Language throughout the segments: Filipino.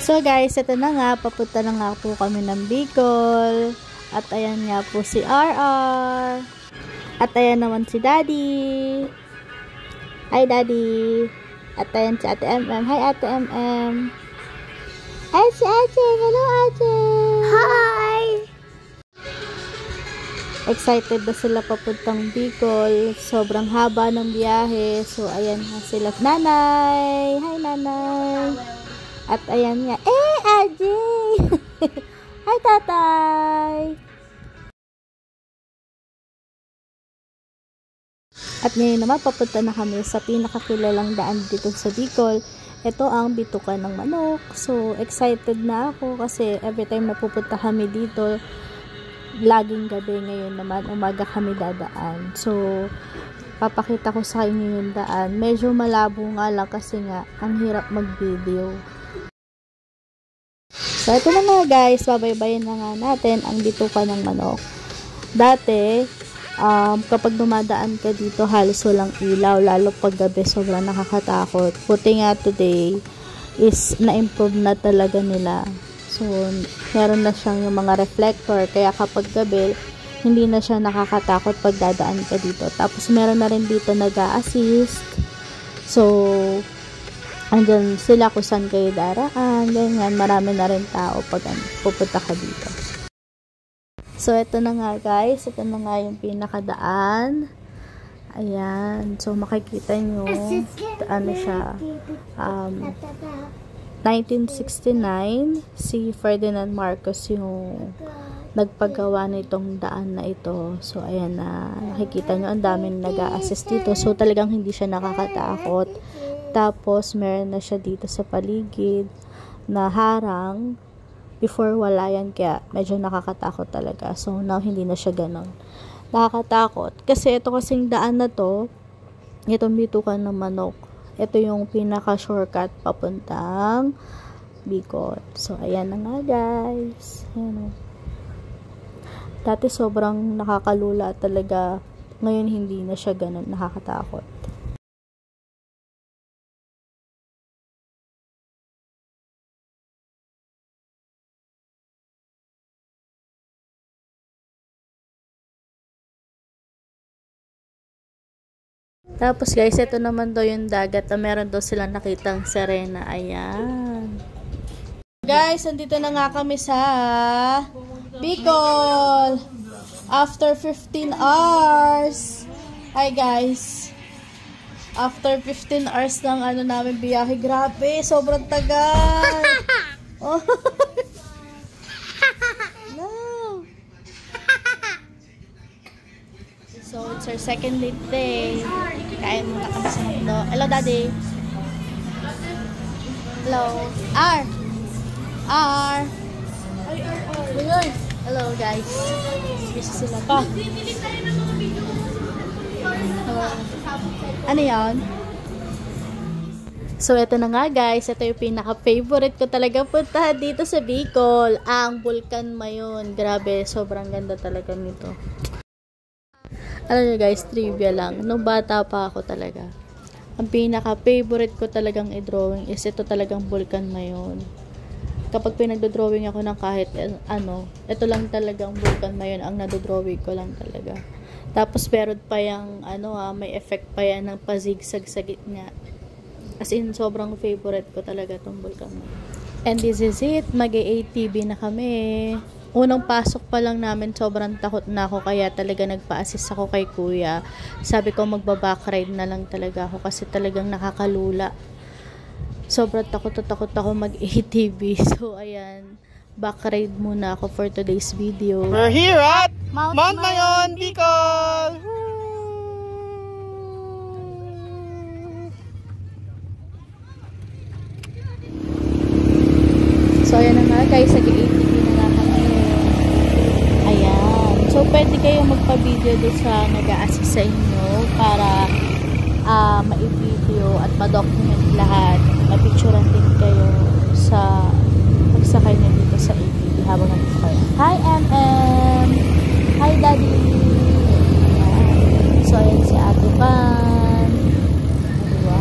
So guys, ito na nga, papunta na nga po kami ng Bicol. At ayan nga po si RR. At ayan naman si Daddy. Hi Daddy. At ayan si Ate MM. Hi Ate MM. Ay si Ate. Hello Ate. Hi. Excited na sila papuntang Bicol. Sobrang haba ng biyahe. So ayan nga sila. Nanay. Hi Nanay. At ayan nga. Ajay. Hi Tatay. At ngayon naman, papunta na kami sa pinakakilalang daan dito sa Bicol. Ito ang bitukan ng manok. So, excited na ako kasi every time na pupunta kami dito, laging gabi. Ngayon naman, umaga kami dadaan. So, papakita ko sa inyo yung daan. Medyo malabo nga lang kasi nga, ang hirap mag-video. So, ito na nga guys, babaybayin na nga natin ang bitukan ng manok. Dati, kapag dumadaan ka dito, halos walang ilaw, lalo pag gabi, sobrang nakakatakot. Buti nga today, is na-improve na talaga nila. So, meron na siyang yung mga reflector, kaya kapag gabi, hindi na siya nakakatakot pag dadaan ka dito. Tapos, meron na rin dito nag-a-assist. So, andyan sila kung saan kayo daraan, ganyan, marami na rin tao pag pupunta ka dito. So, ito na nga guys, ito na nga yung pinakadaan. Ayan, so makikita nyo, ano siya, 1969, si Ferdinand Marcos yung nagpagawa nitong daan na ito. So, ayan na, nakikita nyo, ang daming nag-a-assist dito. So, talagang hindi siya nakakatakot. Tapos, meron na siya dito sa paligid na harang. Before wala yan, kaya medyo nakakatakot talaga. So, now, hindi na siya ganon. Nakakatakot. Kasi ito kasing daan na to, itong bitukan ng manok, ito yung pinaka-shortcut papuntang Bicol. So, ayan na nga guys. Ayan o. Dati sobrang nakakalula talaga. Ngayon, hindi na siya ganon. Nakakatakot. Tapos guys, ito naman daw yung dagat na meron daw silang nakitang sirena. Ayan. Guys, andito na nga kami sa Bicol. After 15 hours. Hi guys. After 15 hours ng ano namin biyahe. Grabe, sobrang tagal. Oh. So, it's our second late day. Kain muna kami sa mundo. Hello, Daddy. Hello. R. R. Hello, guys. Busy sila pa. Ano yan? So, ito na nga, guys. Ito yung pinaka-favorite ko talaga punta dito sa Bicol. Ang Bulkan Mayon. Grabe, sobrang ganda talaga nito. Alam nyo guys, trivia lang. Nung bata pa ako talaga, ang pinaka-favorite ko talagang i-drawing is ito talagang Bulkan Mayon. Kapag pinagdodrawing ako ng kahit ano, ito lang talagang Bulkan Mayon ang nadodrawing ko lang talaga. Tapos meron pa yung may effect pa yan ng pazigzag sa gitna. As in, sobrang favorite ko talaga itong Bulkan Mayon. And this is it. Mag-ATV na kami. Unang pasok pa lang namin, sobrang takot na ako, kaya talaga nagpa-assist ako kay kuya. Sabi ko magba-backride na lang talaga ako kasi talagang nakakalula. Sobrang takot ako mag-ATV. So, ayan. Backride muna ako for today's video. We're here at Mount Mayon, Bicol! So, ayan na nga guys, nag-ATV na nga kami. Ayan. So, pwede kayong magpa-video doon sa nag-a-assist sa inyo para ma-video at ma-document lahat. Ma-picturean din kayo sa pagsakay nyo dito sa ATV habang nandito kayo. Hi, MM! Hi, Daddy! Ayan. So, ayan si Ate Pan. Diba?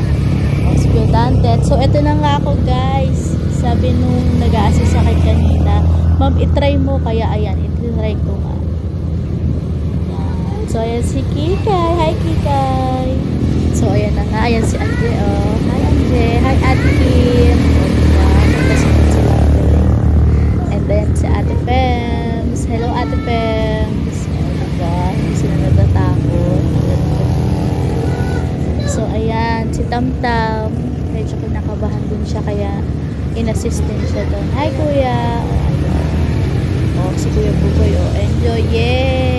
So, ito na nga ako guys. Sabi sabi nung nag-a-assist sa akin kanina, ma'am, itry mo, kaya ayan, itry ko nga. Ayan. So, ayan si Kikay. Hi, Kikay. So, ayan na nga. Ayan si Anje, oh. Hi, Anje. Hi, Ate Kim. O, diba? Magkasunod sila. And then, si Ate Fems. Hello, Ate Fems. O, diba? Hindi sila natatakot. So, ayan. Si Tamtam. Medyo kinakabahan din siya, kaya in-assist din siya doon. Hi, Kuya. O, ayan. O, si Kuya Bugoy. O, enjoy. Yay!